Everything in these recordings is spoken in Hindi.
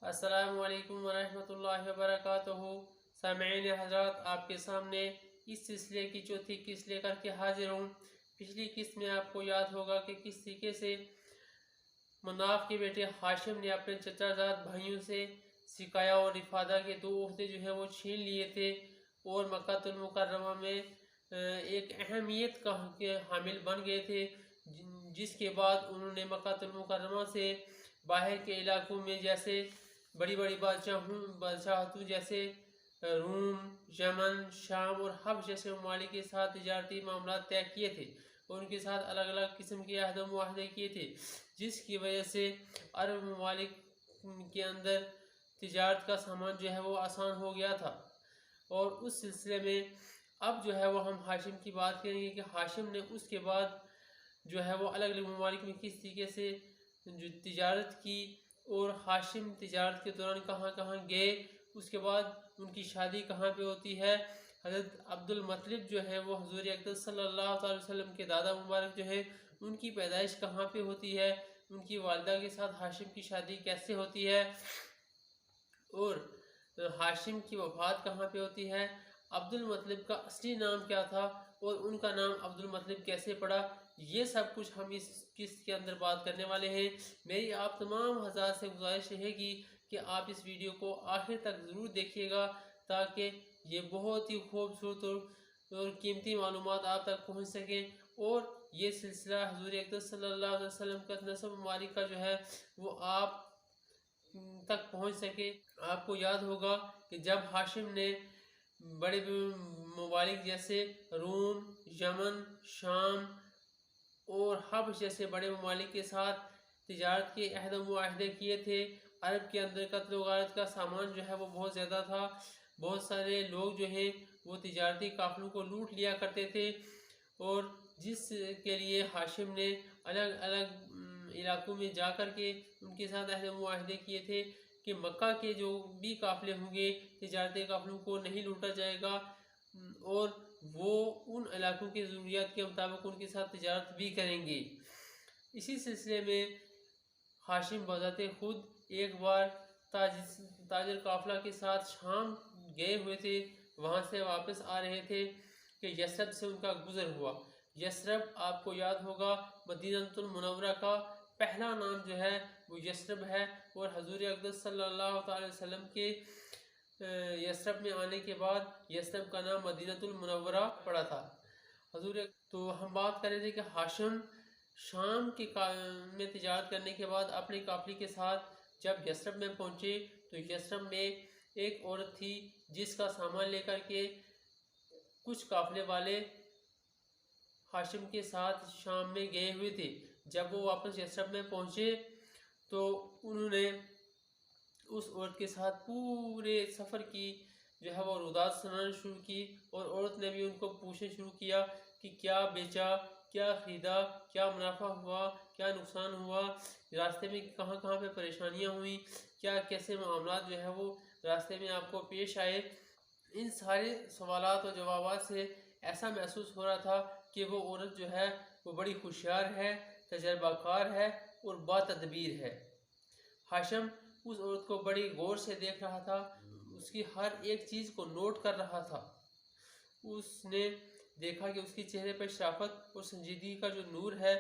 अस्सलामु अलैकुम वरहमतुल्लाहि वबरकातुहू। सामईन हज़रात, आपके सामने इस सिलसिले की चौथी किस्त लेकर के हाजिर हूँ। पिछली किस्त में आपको याद होगा कि किस तरीके से मनाफ के बेटे हाशिम ने अपने चचाजाद भाइयों से सिकाया और रिफादा के दो ओहदे जो है वो छीन लिए थे और मक्कातुल मुकर्रमा में एक अहमियत का के हामिल बन गए थे, जिसके बाद उन्होंने मक्कातुल मुकर्रमा से बाहर के इलाकों में जैसे बड़ी बड़ी बादशाहतों जैसे रूम, यमन, शाम और हब्श जैसे ममालिक के साथ तजारती मामला तय किए थे और उनके साथ अलग अलग किस्म के अहद मुआहदे किए थे, जिसकी वजह से अरब ममालिक के अंदर तिजारत का सामान जो है वो आसान हो गया था। और उस सिलसिले में अब जो है वो हम हाशिम की बात करेंगे कि हाशिम ने उसके बाद जो है वो अलग अलग ममालिक में किस तरीके से जो तिजारत की और हाशिम तिजारत के दौरान कहाँ कहाँ गए, उसके बाद उनकी शादी कहाँ पे होती है। हज़रत अब्दुल मतलब जो है वो हुज़ूर अक़दस सल्लल्लाहु अलैहि वसल्लम के दादा मुबारक जो है उनकी पैदाइश कहाँ पे होती है, उनकी वालिदा के साथ हाशिम की शादी कैसे होती है और हाशिम की वफ़ात कहाँ पे होती है, अब्दुल मतलब का असली नाम क्या था और उनका नाम अब्दुल मतलब कैसे पड़ा, ये सब कुछ हम इस किस्त के अंदर बात करने वाले हैं। मेरी आप तमाम हज़ार से गुजारिश रहेगी कि आप इस वीडियो को आखिर तक ज़रूर देखिएगा ताकि ये बहुत ही खूबसूरत और कीमती मालूमात आप तक पहुँच सकें और ये सिलसिला हुज़ूर अक़दस सल्लल्लाहु अलैहि वसल्लम का नस्ब मुबारक का जो है वो आप तक पहुँच सके। आपको याद होगा कि जब हाशिम ने बड़े ममालिक जैसे रूम, यमन, शाम और हब्श जैसे बड़े ममालिक के साथ तिजारत के अहद मुआहदे किए थे, अरब के अंदर कत्ल वगारत का सामान जो है वो बहुत ज़्यादा था। बहुत सारे लोग जो हैं वो तिजारती काफ़िलों को लूट लिया करते थे और जिसके लिए हाशिम ने अलग अलग इलाकों में जा कर के उनके साथ अहद मुआहदे किए थे कि मक्का के जो भी काफ़िले होंगे तिजारती काफ़िलों को नहीं लूटा जाएगा और वो उन इलाकों की ज़रूरियात के मुताबिक उनके साथ तिजारत भी करेंगे। इसी सिलसिले में हाशिम बज़ाते खुद एक बार ताजर काफ़िला के साथ शाम गए हुए थे, वहाँ से वापस आ रहे थे कि यसरब से उनका गुज़र हुआ। यसरब आपको याद होगा मदीनतुल मुनव्वरा का पहला नाम जो है वो यसरब है और हुज़ूर अक़दस सल्लल्लाहु अलैहि वसल्लम के यसरब में आने के बाद यसरब का नाम मदीनतुल मुनव्वरा पड़ा था। हुज़ूर तो हम बात कर रहे थे कि हाशिम शाम के में तिजारत करने के बाद अपने काफ़िले के साथ जब यसरब में पहुँचे तो यसरब में एक औरत थी जिसका सामान लेकर के कुछ काफ़िले वाले हाशिम के साथ शाम में गए हुए थे। जब वो वापस यसरब में पहुँचे तो उन्होंने उस औरत के साथ पूरे सफ़र की जो है वो रुदात सुनाना शुरू की और औरत ने भी उनको पूछना शुरू किया कि क्या बेचा, क्या ख़रीदा, क्या मुनाफा हुआ, क्या नुकसान हुआ, रास्ते में कहाँ कहाँ पे परेशानियाँ हुई, क्या कैसे मामलात जो है वो रास्ते में आपको पेश आए। इन सारे सवालात और जवाबात से ऐसा महसूस हो रहा था कि वो औरत जो है वो बड़ी होशियार है, तजर्बाकार है और बातदबीर है। हाशिम उस औरत को बड़ी गौर से देख रहा था, उसकी हर एक चीज़ को नोट कर रहा था। उसने देखा कि उसके चेहरे पर शराफत और संजीदगी का जो नूर है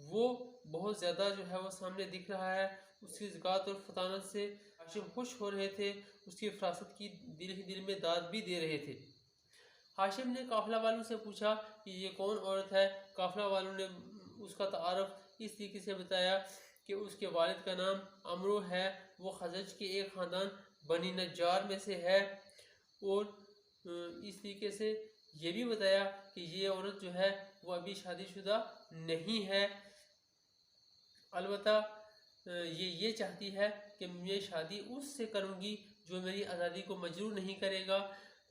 वो बहुत ज़्यादा जो है वो सामने दिख रहा है। उसकी ज़कात और फतानत से हाशिम खुश हो रहे थे, उसकी फरासत की दिल ही दिल में दाद भी दे रहे थे। हाशिम ने काफ़िला वालों से पूछा कि ये कौन औरत है। काफ़िला वालों ने उसका तारुफ इस तरीके से बताया कि उसके वालिद का नाम अमरो है, वो खज़रज के एक ख़ानदान बनी नज्जार में से है और इस तरीके से ये भी बताया कि ये औरत जो है वो अभी शादीशुदा नहीं है, अलबत्ता ये चाहती है कि मैं शादी उससे करूँगी जो मेरी आज़ादी को मजरूह नहीं करेगा।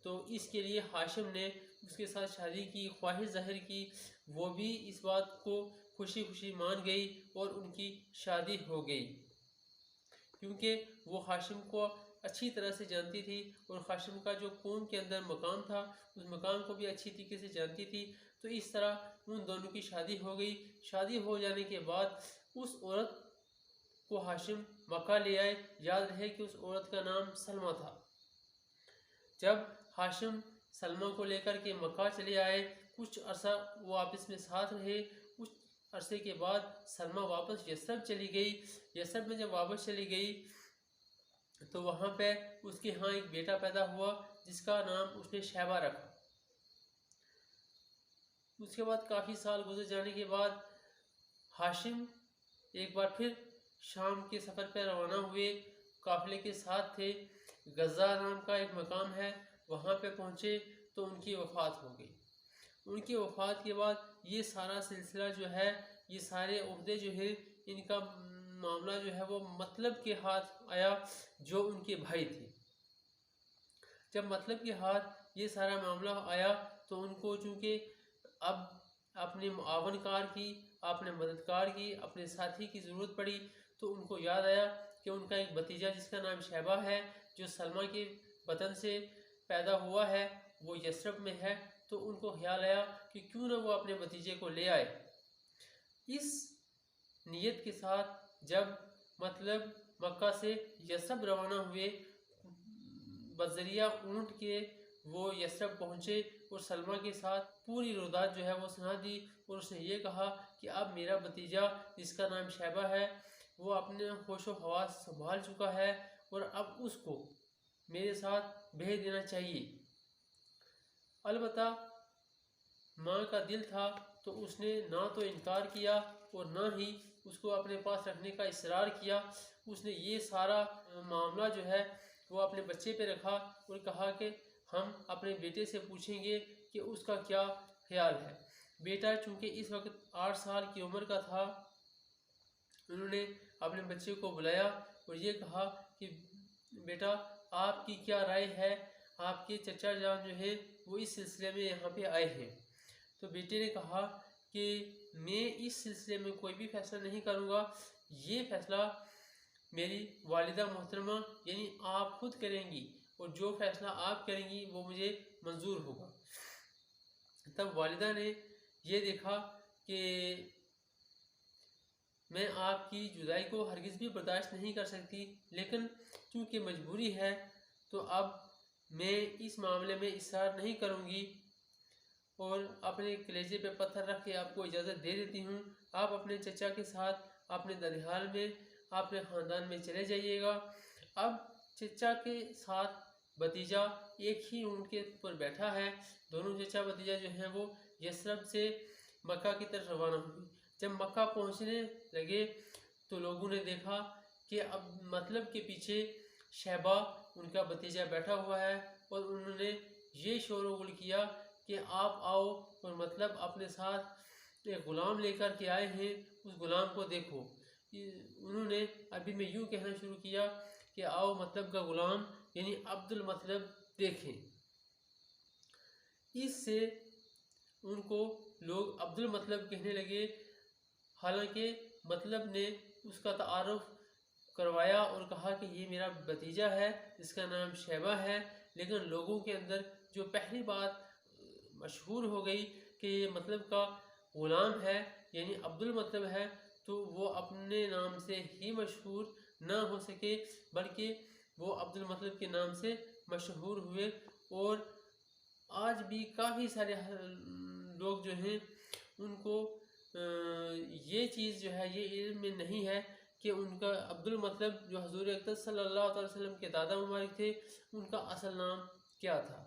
तो इसके लिए हाशिम ने उसके साथ शादी की ख्वाहिश ज़ाहिर की, वो भी इस बात को खुशी खुशी मान गई और उनकी शादी हो गई, क्योंकि वो हाशिम को अच्छी तरह से जानती थी और हाशिम का जो कौम के अंदर मकाम था उस मकाम को भी अच्छी तरीके से जानती थी। तो इस तरह उन दोनों की शादी हो गई। शादी हो जाने के बाद उस औरत उसको हाशिम मक्का ले आए। याद रहे कि उस औरत का नाम सलमा था। जब हाशिम सलमा को लेकर के मक्का चले आए, कुछ अरसा वो आपस में साथ रहे। कुछ अरसे के बाद सलमा वापस यसरब चली गई। यसरब में जब वापस चली गई तो वहाँ पे उसके यहाँ एक बेटा पैदा हुआ जिसका नाम उसने शैबा रखा। उसके बाद काफ़ी साल गुजर जाने के बाद हाशिम एक बार फिर शाम के सफ़र पर रवाना हुए। काफ़िले के साथ थे। गज़ा नाम का एक मकाम है, वहाँ पे पहुँचे तो उनकी वफ़ात हो गई। उनकी वफ़ात के बाद ये सारा सिलसिला जो है, ये सारे उहदे जो है, इनका मामला जो है वो मतलब के हाथ आया जो उनके भाई थे। जब मतलब के हाथ ये सारा मामला आया तो उनको चूँकि अब अपने मुआवनकार की, अपने मददगार की, अपने साथी की ज़रूरत पड़ी, तो उनको याद आया कि उनका एक भतीजा जिसका नाम शैबा है, जो सलमा के बतन से पैदा हुआ है, वो यसरब में है। तो उनको ख्याल आया कि क्यों ना वो अपने भतीजे को ले आए। इस नीयत के साथ जब मतलब मक्का से यसरब रवाना हुए, बजरिया ऊँट के वो यसरब पहुँचे और सलमा के साथ पूरी रुदात जो है वो सुना दी। और उसने ये कहा कि अब मेरा भतीजा जिसका नाम शैबा है वो अपने होशो हवास संभाल चुका है और अब उसको मेरे साथ भेज देना चाहिए। अलबत्ता माँ का दिल था तो उसने ना तो इनकार किया और ना ही उसको अपने पास रखने का इसरार किया। उसने ये सारा मामला जो है वो अपने बच्चे पे रखा और कहा कि हम अपने बेटे से पूछेंगे कि उसका क्या ख्याल है। बेटा चूँकि इस वक्त 8 साल की उम्र का था, उन्होंने अपने बच्चे को बुलाया और ये कहा कि बेटा आपकी क्या राय है, आपके चचा जान जो है वो इस सिलसिले में यहाँ पे आए हैं। तो बेटे ने कहा कि मैं इस सिलसिले में कोई भी फैसला नहीं करूँगा, ये फैसला मेरी वालिदा मोहतरमा यानी आप खुद करेंगी और जो फैसला आप करेंगी वो मुझे मंजूर होगा। तब वालिदा ने ये देखा कि मैं आपकी जुदाई को हरगिज़ भी बर्दाश्त नहीं कर सकती, लेकिन क्योंकि मजबूरी है तो अब मैं इस मामले में इसरार नहीं करूँगी और अपने कलेजे पे पत्थर रख के आपको इजाज़त दे देती हूँ। आप अपने चचा के साथ अपने दरिहाल में अपने ख़ानदान में चले जाइएगा। अब चचा के साथ भतीजा एक ही ऊँट के ऊपर बैठा है। दोनों चचा भतीजा जो हैं वो यसरब से मक्का की तरफ रवाना हुए। जब मक्का पहुँचने लगे तो लोगों ने देखा कि अब मतलब के पीछे शैबा उनका भतीजा बैठा हुआ है और उन्होंने ये शोर गुल किया कि आप आओ और मतलब अपने साथ एक ग़ुलाम लेकर के आए हैं, उस ग़ुलाम को देखो। उन्होंने अभी में यूँ कहना शुरू किया कि आओ मतलब का ग़ुलाम यानी अब्दुल मतलब देखें। इससे उनको लोग अब्दुल मतलब कहने लगे। हालांकि मतलब ने उसका तारुफ करवाया और कहा कि ये मेरा भतीजा है जिसका नाम शैबा है, लेकिन लोगों के अंदर जो पहली बात मशहूर हो गई कि ये मतलब का ग़ुलाम है यानी अब्दुल मतलब है, तो वो अपने नाम से ही मशहूर ना हो सके बल्कि वो अब्दुल मतलब के नाम से मशहूर हुए। और आज भी काफ़ी सारे लोग जो हैं उनको ये चीज़ जो है ये इल्म में नहीं है कि उनका अब्दुल मतलब जो हुज़ूर अक़दस सल्लल्लाहु अलैहि वसल्लम के दादा मुबारक थे उनका असल नाम क्या था।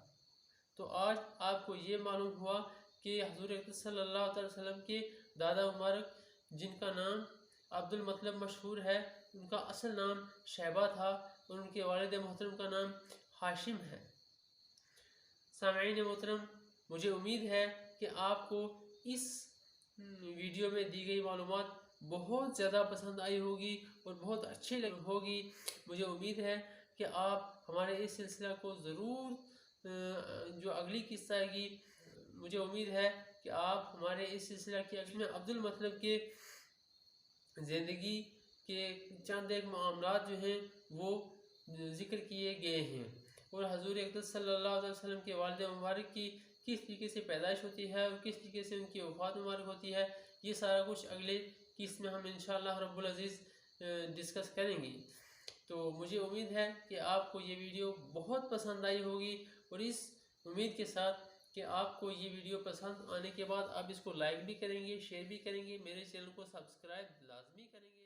तो आज आपको ये मालूम हुआ कि हुज़ूर अक़दस सल्लल्लाहु अलैहि वसल्लम के दादा मुबारक जिनका नाम अब्दुल मतलब मशहूर है, उनका असल नाम शैबा था और उनके वालिद मोहतरम का नाम हाशिम है। सामईन मोहतरम, मुझे उम्मीद है कि आपको इस वीडियो में दी गई मालूमात बहुत ज़्यादा पसंद आई होगी और बहुत अच्छी लगी होगी। मुझे उम्मीद है कि आप हमारे इस सिलसिला को ज़रूर जो अगली किस्सा आएगी, मुझे उम्मीद है कि आप हमारे इस सिलसिला की अगली में अब्दुल मतलब के ज़िंदगी के चंद एक मामलात जो हैं वो ज़िक्र किए गए हैं और हुज़ूर अक़दस सल्लल्लाहु अलैहि वसल्लम के वालिद मुबारक की किस तरीके से पैदाइश होती है और किस तरीके से उनकी वफ़ात मुबारक होती है, ये सारा कुछ अगले किस्त में हम इंशाअल्लाह रब्बुल अज़ीज़ डिस्कस करेंगे। तो मुझे उम्मीद है कि आपको ये वीडियो बहुत पसंद आई होगी, और इस उम्मीद के साथ कि आपको ये वीडियो पसंद आने के बाद आप इसको लाइक भी करेंगे, शेयर भी करेंगे, मेरे चैनल को सब्सक्राइब लाजमी करेंगे।